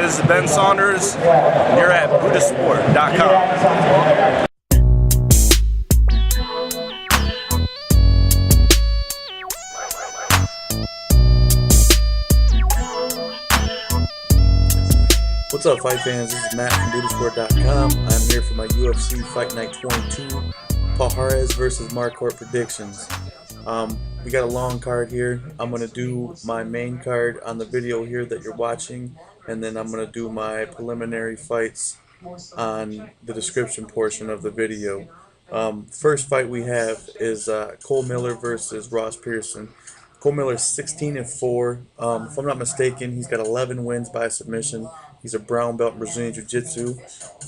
This is Ben Saunders, and you're at buddhasport.com. What's up, fight fans? This is Matt from buddhasport.com. I'm here for my UFC Fight Night 22 Palhares versus Marquardt predictions. We got a long card here. I'm going to do my main card on the video here that you're watching, and then I'm going to do my preliminary fights on the description portion of the video. First fight we have is Cole Miller versus Ross Pearson. Cole Miller's 16-4. If I'm not mistaken, he's got 11 wins by submission. He's a brown belt in Brazilian Jiu-Jitsu.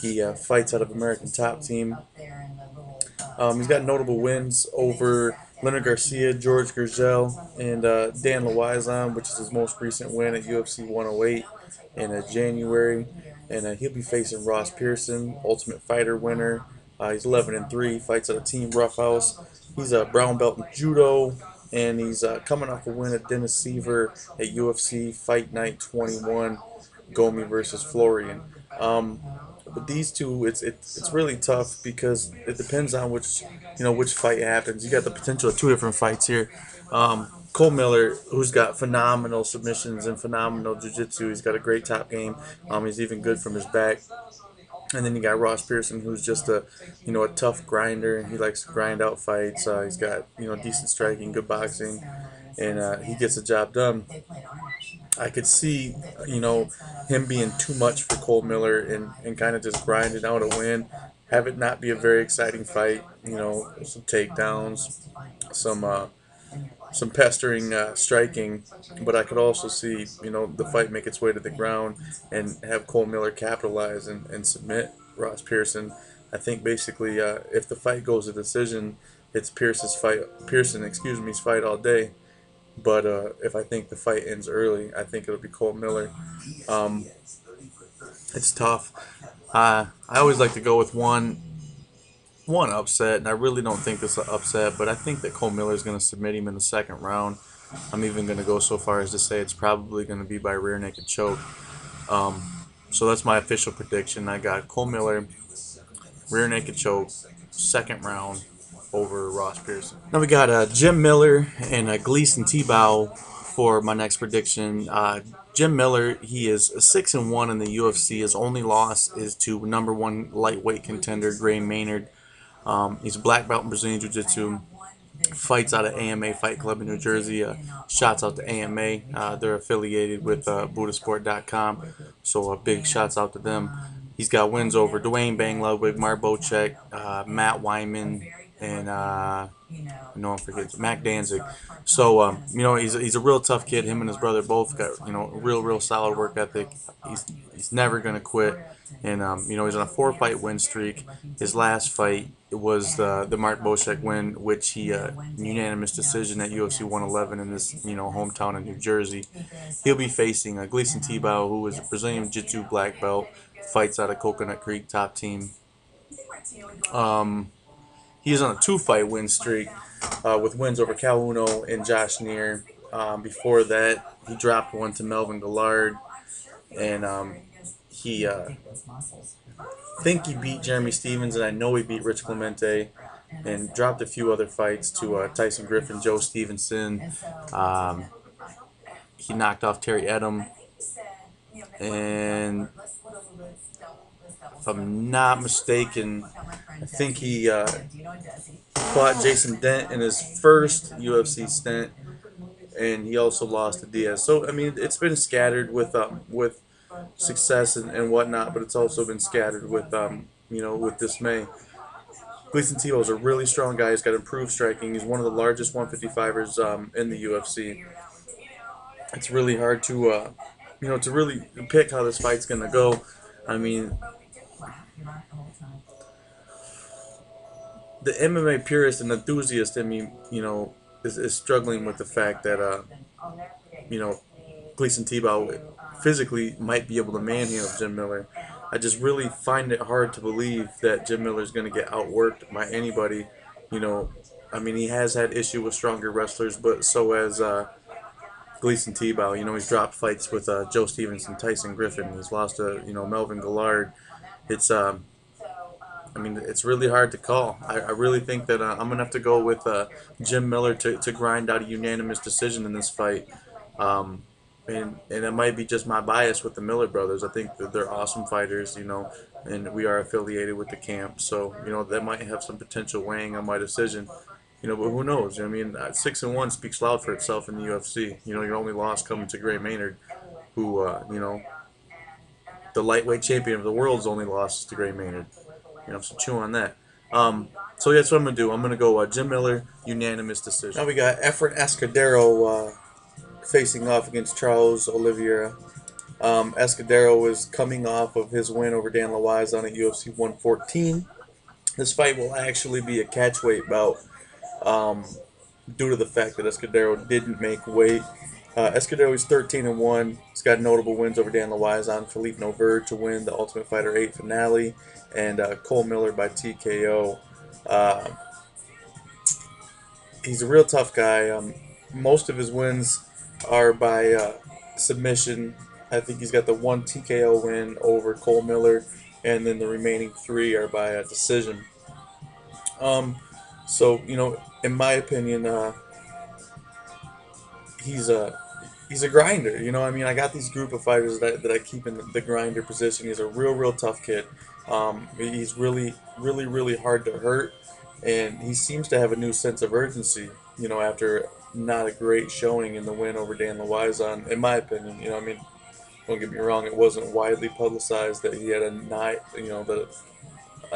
He fights out of American Top Team. He's got notable wins over Leonard Garcia, George Gurgel, and Dan Lawizon, which is his most recent win at UFC 108 in January. And he'll be facing Ross Pearson, Ultimate Fighter winner. He's 11-3, fights at a Team Roughhouse. He's a brown belt in Judo, and he's coming off a win at Dennis Seaver at UFC Fight Night 21, Gomi versus Florian. But these two, it's really tough because it depends on which fight happens. You got the potential of two different fights here. Cole Miller, who's got phenomenal submissions and phenomenal jiu-jitsu. He's got a great top game. He's even good from his back. And then you got Ross Pearson, who's just a tough grinder, and he likes to grind out fights. He's got decent striking, good boxing, and he gets the job done. I could see him being too much for Cole Miller and kind of just grinding out a win, have it not be a very exciting fight. Some takedowns, some pestering striking, but I could also see the fight make its way to the ground and have Cole Miller capitalize and submit Ross Pearson. I think basically if the fight goes to decision, it's Pearson's fight all day. But if I think the fight ends early, I think it'll be Cole Miller. It's tough. I always like to go with one upset, and I really don't think this is an upset, but I think that Cole Miller is going to submit him in the second round. I'm even going to go so far as to say it's probably going to be by rear naked choke. So that's my official prediction. I got Cole Miller, rear naked choke, second round over Ross Pearson. Now we got Jim Miller and Gleason Tebow for my next prediction. Jim Miller, he is 6-1 in the UFC. His only loss is to #1 lightweight contender Gray Maynard. He's a black belt in Brazilian Jiu-Jitsu. Fights out of AMA Fight Club in New Jersey. Shouts out to AMA. They're affiliated with buddhasport.com. So big shouts out to them. He's got wins over Dwayne Bang Ludwig, Mark Bocek, Matt Wyman, and Mac Danzig. So he's a real tough kid. Him and his brother both got real solid work ethic. He's never gonna quit, and he's on a 4-fight win streak. His last fight was the Mark Bocek win, which he unanimous decision at UFC 111 in his hometown in New Jersey. He'll be facing Gleason Tebow, who is a Brazilian Jiu-Jitsu black belt, fights out of Coconut Creek Top Team. He's on a 2-fight win streak with wins over Cal Uno and Josh Neer. Before that, he dropped one to Melvin Gillard, and he think he beat Jeremy Stevens, and I know he beat Rich Clemente, and dropped a few other fights to Tyson Griffin, Joe Stevenson. He knocked off Terry Edom, and if I'm not mistaken, I think he fought Jason Dent in his first UFC stint, and he also lost to Diaz. So I mean, it's been scattered with success and whatnot, but it's also been scattered with with dismay. Gleason Tebow is a really strong guy. He's got improved striking. He's one of the largest 155ers in the UFC. It's really hard to to really pick how this fight's gonna go. I mean, the MMA purist and enthusiast in me, is struggling with the fact that Gleason Tebow physically might be able to manhandle Jim Miller. I just really find it hard to believe that Jim Miller is going to get outworked by anybody. I mean, he has had issue with stronger wrestlers, but so has Gleason Tebow. He's dropped fights with Joe Stevenson, Tyson Griffin. He's lost to Melvin Gillard. It's it's really hard to call. I really think that I'm gonna have to go with Jim Miller to grind out a unanimous decision in this fight. Um, and it might be just my bias with the Miller brothers. I think that they're awesome fighters, and we are affiliated with the camp, so that might have some potential weighing on my decision. But who knows? 6-1 speaks loud for itself in the UFC. Your only loss coming to Gray Maynard, who the lightweight champion of the world's only loss is to Gray Maynard. So chew on that. So that's what I'm gonna do. I'm gonna go Jim Miller unanimous decision. Now we got Efren Escudero facing off against Charles Oliveira. Escudero is coming off of his win over Dan Lawizon at UFC 114. This fight will actually be a catchweight bout due to the fact that Escudero didn't make weight. Escudero is 13-1. He's got notable wins over Dan Lawizon, Philippe Nover to win the Ultimate Fighter 8 finale, and Cole Miller by TKO. He's a real tough guy. Most of his wins are by submission. I think he's got the one TKO win over Cole Miller, and then the remaining 3 are by decision. So in my opinion, he's a grinder. I got these group of fighters that I keep in the grinder position. He's a real tough kid. He's really hard to hurt, and he seems to have a new sense of urgency. After not a great showing in the win over Dan Lawizon, in my opinion. Don't get me wrong, it wasn't widely publicized that he had a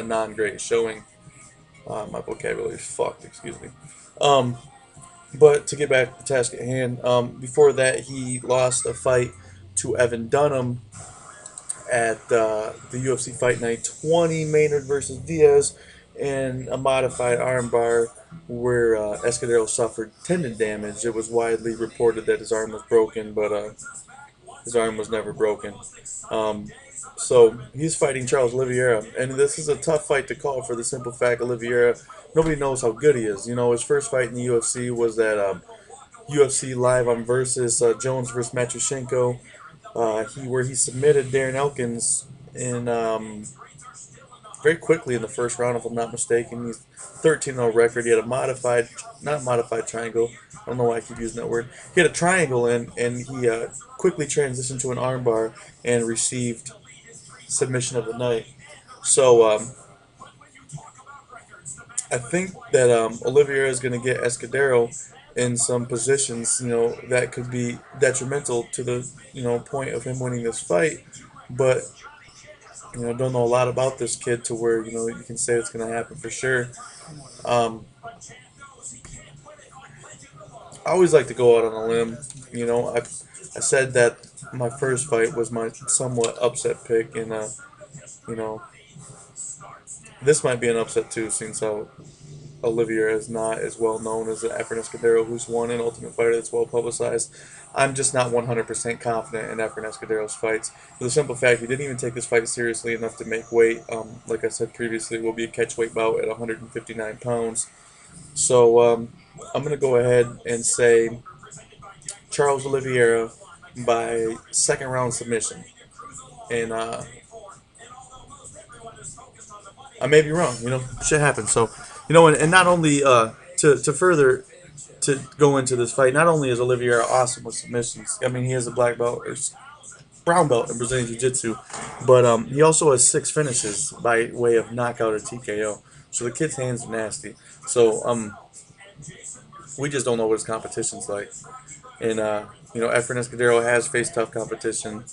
non-great showing. My vocabulary is fucked, excuse me. But to get back to the task at hand, before that he lost a fight to Evan Dunham at the UFC Fight Night 20, Maynard versus Diaz, in a modified armbar where Escudero suffered tendon damage. It was widely reported that his arm was broken, but his arm was never broken. So he's fighting Charles Oliveira, and this is a tough fight to call for the simple fact Oliveira, nobody knows how good he is. His first fight in the UFC was that UFC Live on Versus, Jones versus Matrushenko, where he submitted Darren Elkins in very quickly in the first round, if I'm not mistaken. He's 13-0 record. He had a not modified triangle. I don't know why I keep using that word. He had a triangle in, and he quickly transitioned to an armbar and received submission of the night. So I think that Oliveira is going to get Escudero in some positions, that could be detrimental to the, point of him winning this fight. But don't know a lot about this kid to where you can say it's going to happen for sure. I always like to go out on a limb. I said that my first fight was my somewhat upset pick, and this might be an upset too, since Oliveira is not as well known as Efren Escudero, who's won an Ultimate Fighter that's well publicized. I'm just not 100% confident in Efren Escudero's fights. For the simple fact, he didn't even take this fight seriously enough to make weight. Like I said previously, it will be a catchweight bout at 159 pounds. So I'm going to go ahead and say Charles Oliveira by second round submission. And I may be wrong, shit happens. So, and not only to further to go into this fight, not only is Oliveira awesome with submissions, he has a black belt or brown belt in Brazilian Jiu-Jitsu, but he also has 6 finishes by way of knockout or TKO. So the kid's hands are nasty. So we just don't know what his competition's like. And Efren Escudero has faced tough competition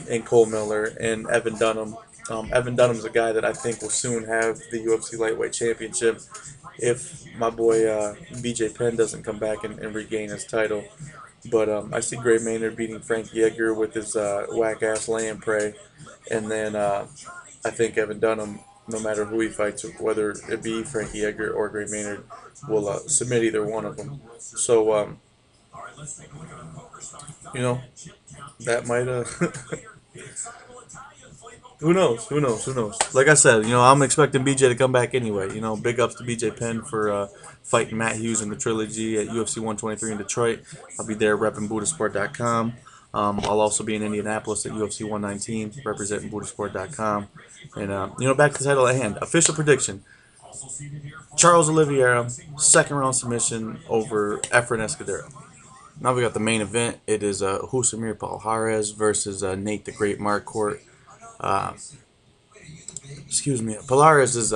in Cole Miller and Evan Dunham. Evan Dunham's a guy that I think will soon have the UFC Lightweight Championship if my boy BJ Penn doesn't come back and regain his title. But I see Gray Maynard beating Frankie Edgar with his whack-ass land prey. And then I think Evan Dunham, no matter who he fights, whether it be Frankie Edgar or Gray Maynard, will submit either one of them. So, that might Who knows? Who knows? Who knows? Like I said, I'm expecting BJ to come back anyway. Big ups to BJ Penn for fighting Matt Hughes in the trilogy at UFC 123 in Detroit. I'll be there repping Buddhasport.com. I'll also be in Indianapolis at UFC 119 representing Buddhasport.com. And, back to the title at hand. Official prediction. Charles Oliveira, second round submission over Efren Escudero. Now we got the main event. It is Husamir Palhares versus Nate the Great Marquardt. Palhares is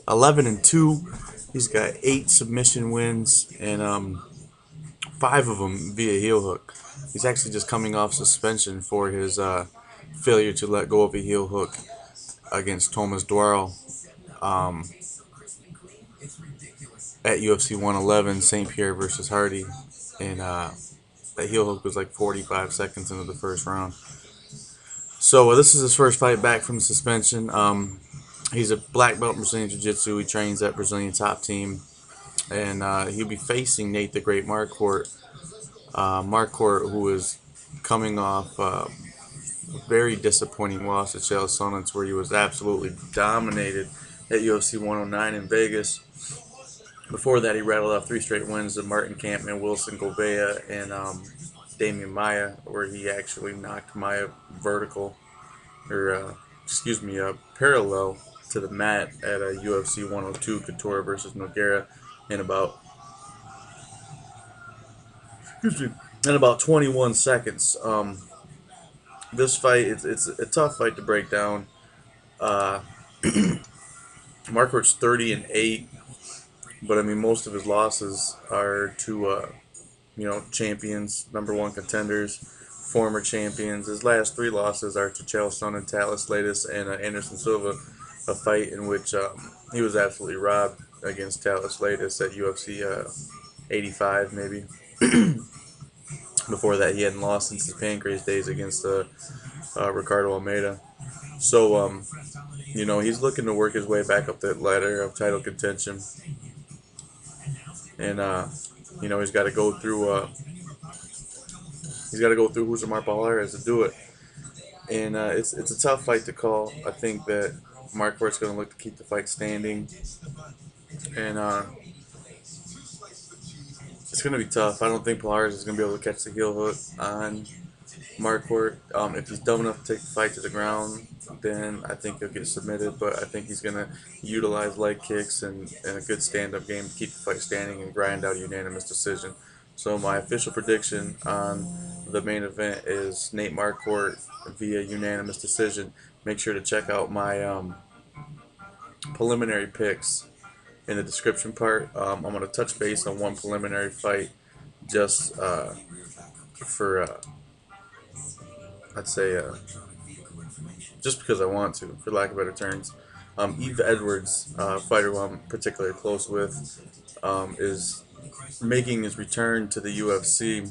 11-2. He's got 8 submission wins and 5 of them via heel hook. He's actually just coming off suspension for his failure to let go of a heel hook against Tomasz Drwal at UFC 111, St. Pierre versus Hardy, and that heel hook was like 45 seconds into the first round. So this is his first fight back from suspension. He's a black belt in Brazilian Jiu-Jitsu. He trains at Brazilian Top Team, and he'll be facing Nate the Great Marquardt. Marquardt, who is coming off a very disappointing loss to Chael Sonnen, where he was absolutely dominated at UFC 109 in Vegas. Before that, he rattled off 3 straight wins to Martin Kampmann, Wilson Gouveia, and Damian Maia, where he actually knocked Maia parallel to the mat at a UFC 102 Couture versus Nogueira in about 21 seconds. This fight, it's a tough fight to break down. Marquardt's 30-8, but I mean most of his losses are to champions, #1 contenders, former champions. His last 3 losses are to Chael Sonnen, Thales Leites, and Anderson Silva, a fight in which he was absolutely robbed against Thales Leites at UFC 85 maybe. Before that, he hadn't lost since his Pancrase days against Ricardo Almeida. So, he's looking to work his way back up that ladder of title contention. And, he's got to go through Husamir Palhares to do it. And it's a tough fight to call. I think that Marquardt's going to look to keep the fight standing. And it's going to be tough. I don't think Palhares is going to be able to catch the heel hook on Marquardt. If he's dumb enough to take the fight to the ground, then I think he'll get submitted. But I think he's going to utilize leg kicks and a good stand-up game to keep the fight standing and grind out a unanimous decision. So my official prediction on the main event is Nate Marquardt via unanimous decision. Make sure to check out my preliminary picks in the description part. I'm going to touch base on one preliminary fight just just because I want to, for lack of better terms. Eve Edwards, fighter who I'm particularly close with, is making his return to the UFC.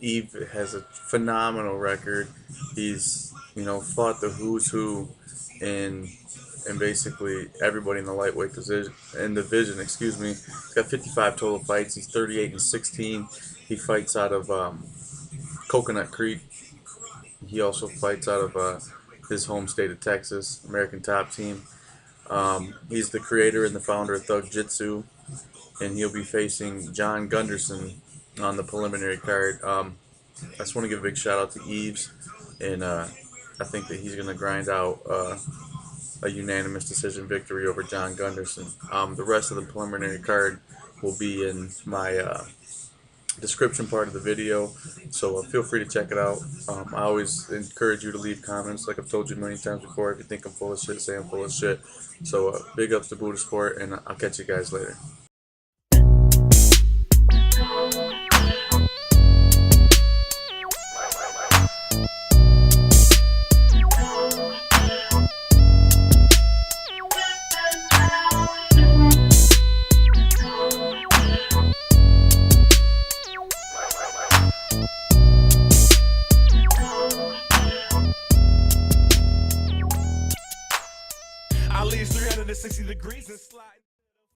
Eve has a phenomenal record. He's fought the who's who in basically everybody in the lightweight division. He's got 55 total fights. He's 38-16. He fights out of Coconut Creek. He also fights out of his home state of Texas, American Top Team. He's the creator and the founder of Thug Jitsu, and he'll be facing John Gunderson on the preliminary card. I just want to give a big shout out to Eves, and I think that he's going to grind out a unanimous decision victory over John Gunderson. The rest of the preliminary card will be in my description part of the video, so feel free to check it out. I always encourage you to leave comments, like I've told you a million times before. If you think I'm full of shit, say I'm full of shit. So big ups to Buddha Sport, and I'll catch you guys later. I leave 360 degrees and slide.